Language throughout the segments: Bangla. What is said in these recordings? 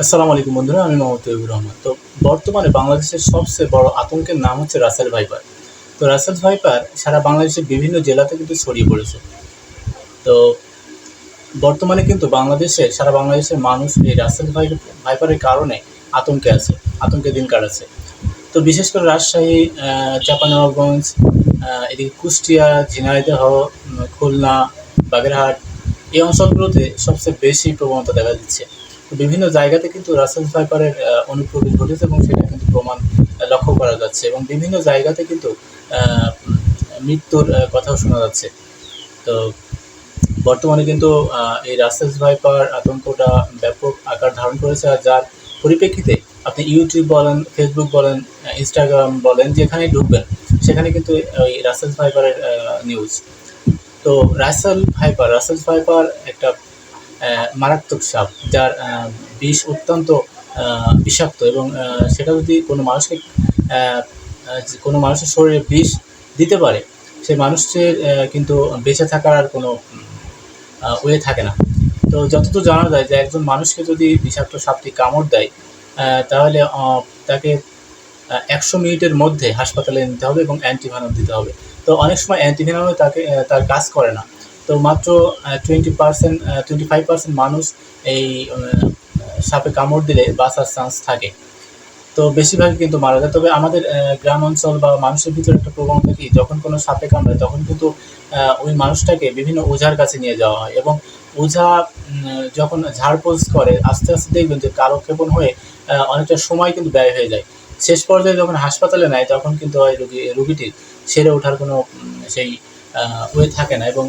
আসসালামু আলাইকুম বন্ধুরা, আমি মোহাম্মদ তৈয়বুর রহমান। তো বর্তমানে বাংলাদেশের সবচেয়ে বড় আতঙ্কের নাম হচ্ছে রাসেল ভাইপার। তো রাসেল ভাইপার সারা বাংলাদেশের বিভিন্ন জেলাতে কিন্তু ছড়িয়ে পড়েছে। তো বর্তমানে কিন্তু সারা বাংলাদেশের মানুষ এই ভাইপারের কারণে আতঙ্কে আছে, আতঙ্কে দিন কাটাচ্ছে। তো বিশেষ করে রাজশাহী, চাঁপাইনবাবগঞ্জ, এদিকে কুষ্টিয়া, ঝিনাইদহ, খুলনা, বাগেরহাট এই অঞ্চলগুলোতে সবচেয়ে বেশি প্রবণতা দেখা দিচ্ছে। তো বিভিন্ন জায়গাতে কিন্তু রাসেল ভাইপারের অনুপ্রবেশ ঘটেছে এবং সেটা কিন্তু প্রমাণ লক্ষ্য করা যাচ্ছে এবং বিভিন্ন জায়গাতে কিন্তু মৃত্যুর কথাও শোনা যাচ্ছে। তো বর্তমানে কিন্তু এই রাসেল ভাইপার আতঙ্কটা ব্যাপক আকার ধারণ করেছে, আর যার পরিপ্রেক্ষিতে আপনি ইউটিউব বলেন, ফেসবুক বলেন, ইনস্টাগ্রাম বলেন, যেখানেই ঢুকবেন সেখানে কিন্তু ওই রাসেল ভাইপারের নিউজ। তো রাসেল ভাইপার একটা মারাত্মক সাপ, যার বিষ অত্যন্ত বিষাক্ত এবং সেটা যদি আহ, কোনো মানুষের শরীরে বিষ দিতে পারে, সেই মানুষটির কিন্তু বেঁচে থাকার আর কোনো ওয়ে থাকে না। তো যতদূর জানা যায় যে একজন মানুষকে যদি বিষাক্ত সাপটি কামড় দেয়, তাহলে তাকে ১০০ মিনিটের মধ্যে হাসপাতালে নিতে হবে এবং অ্যান্টিভেনম দিতে হবে। তো অনেক সময় অ্যান্টিভেনমে তার কাজ করে না। তো মাত্র 25% মানুষ এই সাপে কামড় দিলে বাঁচার চান্স থাকে। তো বেশিরভাগই কিন্তু মারা যায়। তবে আমাদের গ্রাম অঞ্চল বা মানুষের ভিতরে একটা প্রবণতা কি, যখন কোনো সাপে কামড়ায় তখন কিন্তু ওই মানুষটাকে বিভিন্ন ওঝার কাছে নিয়ে যাওয়া হয় এবং ওঝা যখন ঝাড়পোছ করে আস্তে আস্তে দেখবেন যে কালক্ষেপণ হয়ে অনেকটা সময় কিন্তু ব্যয় হয়ে যায়। শেষ পর্যায়ে যখন হাসপাতালে নেয় তখন কিন্তু ওই রুগীটির সেরে ওঠার কোনো সেই ওয়ে থাকে না এবং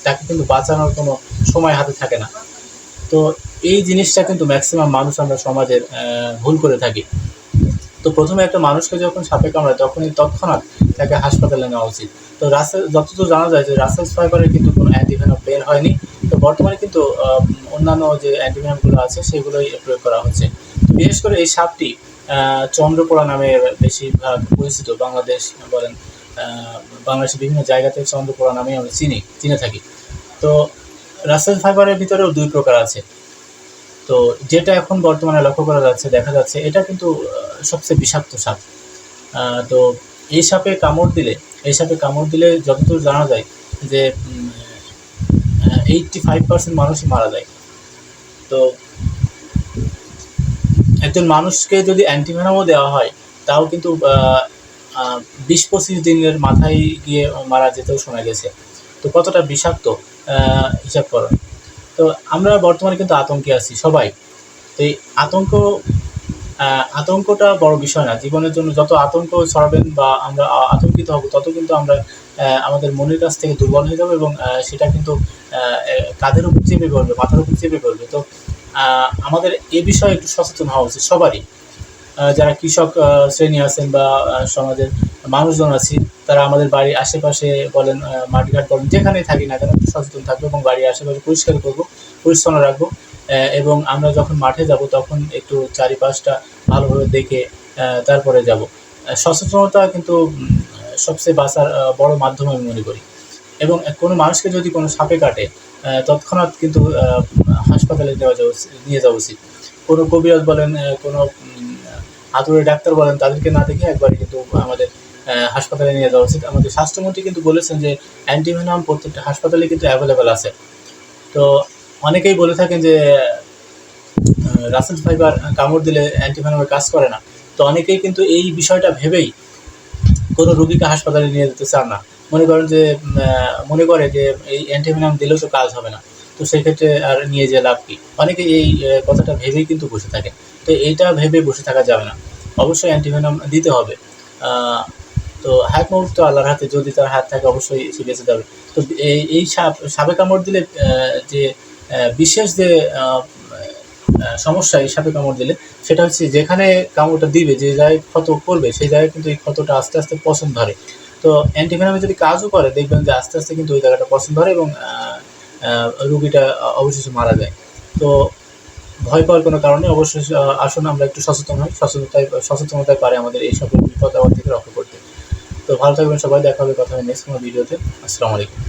তাকে কিন্তু বাঁচানোর কোনো সময় হাতে থাকে না। তো এই জিনিসটা কিন্তু ম্যাক্সিমাম মানুষ আমরা সমাজের ভুল করে থাকি। তো প্রথমে একটা মানুষকে যখন সাপে কামড়ায় তখনই তৎক্ষণাৎ তাকে হাসপাতালে নেওয়া উচিত। তো যতদূর জানা যায় যে রাসেল ভাইপারের কিন্তু কোনো অ্যান্টিভেনম বের হয়নি। তো বর্তমানে কিন্তু অন্যান্য যে অ্যান্টিভেনমগুলো আছে সেগুলোই প্রয়োগ করা হচ্ছে। তো বিশেষ করে এই সাপটি চন্দ্রপোড়া নামে বেশিরভাগ পরিচিত। বাংলাদেশ বলেন, বাংলাদেশের বিভিন্ন জায়গাতে চন্দ্রপোড়া নামে আমরা চিনে থাকি। তো রাসেল ফাইবারের ভিতরেও দুই প্রকার আছে। তো যেটা এখন বর্তমানে লক্ষ্য করা যাচ্ছে, দেখা যাচ্ছে এটা কিন্তু সবচেয়ে বিষাক্ত সাপ। তো এই সাপে কামড় দিলে যতদূর জানা যায় যে 85% মানুষই মারা যায়। তো একজন মানুষকে যদি অ্যান্টিভেনমও দেওয়া হয় তাও কিন্তু ২০-২৫ দিনের মাথায় গিয়ে মারা যেতেও শোনা গেছে। তো কতটা বিষাক্ত হিসাব করুন। তো আমরা বর্তমানে কিন্তু আতঙ্কে আছি সবাই। তো এই আতঙ্কটা বড় বিষয় না। জীবনের জন্য যত আতঙ্ক ছড়াবেন বা আমরা আতঙ্কিত হব, তত কিন্তু আমরা আমাদের মনের কাছ থেকে দুর্বল হয়ে যাবো এবং সেটা কিন্তু কাঁধের উপর চেপে পড়বে, মাথার উপর চেপে পড়বে। তো আমাদের এ বিষয়ে একটু সচেতন হওয়া উচিত সবারই। যারা কৃষক শ্রেণী আছেন বা সমাজের মানুষজন আছি, তারা আমাদের বাড়ির আশেপাশে বলেন, মাঠঘাট বলেন, যেখানেই থাকি না কেন একটু সচেতন থাকবো এবং বাড়ির আশেপাশে পরিষ্কার করবো, পরিচ্ছন্ন রাখবো। এবং আমরা যখন মাঠে যাব তখন একটু চারিপাশটা ভালোভাবে দেখে তারপরে যাব। সচেতনতা কিন্তু সবচেয়ে বাঁচার বড় মাধ্যম আমি মনে করি। এবং কোনো মানুষকে যদি কোনো সাপে কাটে, তৎক্ষণাৎ কিন্তু হাসপাতালে নিয়ে যাওয়া উচিত। কোনো কবিরাজ বলেন, কোনো হাতুড়ে ডাক্তার বলেন, তাদেরকে না দেখে একবারে কিন্তু আমাদের হাসপাতালে নিয়ে যাওয়া উচিত। আমাদের স্বাস্থ্যমন্ত্রী কিন্তু বলেছেন যে অ্যান্টিভেনম প্রত্যেকটা হাসপাতালে কিন্তু অ্যাভেলেবেল আছে। তো অনেকেই বলে থাকেন যে রাসেল ফাইবার কামড় দিলে অ্যান্টিভেনমের কাজ করে না। তো অনেকেই কিন্তু এই বিষয়টা ভেবেই কোনো রুগীকে হাসপাতালে নিয়ে যেতে চান না। মনে করে যে এই অ্যান্টিভেনম দিলেও তো কাজ হবে না, তো সেক্ষেত্রে আর নিয়ে যেয়ে লাভ কী? অনেকে এই কথাটা ভেবেই কিন্তু বসে থাকে। তো এইটা ভেবে বসে থাকা যাবে না, অবশ্যই অ্যান্টিভেনম দিতে হবে। তো হাত মুখ তো আল্লাহর হাতে, যদি তার হাত থাকে অবশ্যই সে বেঁচে যাবে। তো এই সাপে কামড় দিলে যে বিশেষ যে সমস্যা এই সাপে কামড় দিলে, সেটা হচ্ছে যেখানে কামড়টা দিবে, যে জায়গায় ক্ষত করবে, সেই জায়গায় কিন্তু এই ক্ষতটা আস্তে আস্তে পচন ধরে। তো অ্যান্টিভেনমে যদি কাজও করে, দেখবেন যে আস্তে আস্তে কিন্তু ওই জায়গাটা পচন ধরে এবং রুগীটা অবশেষে মারা যায়। তো ভয় পাওয়ার কোনো কারণে অবশ্যই আসুন আমরা একটু সচেতন হই। সচেতনতায় পারে আমাদের এই সকল বিপদ আপদ থেকে রক্ষা করতে। তো ভালো থাকবেন সবাই, দেখা হবে কথা হবে নেক্সট কোনো ভিডিওতে। আসসালামু আলাইকুম।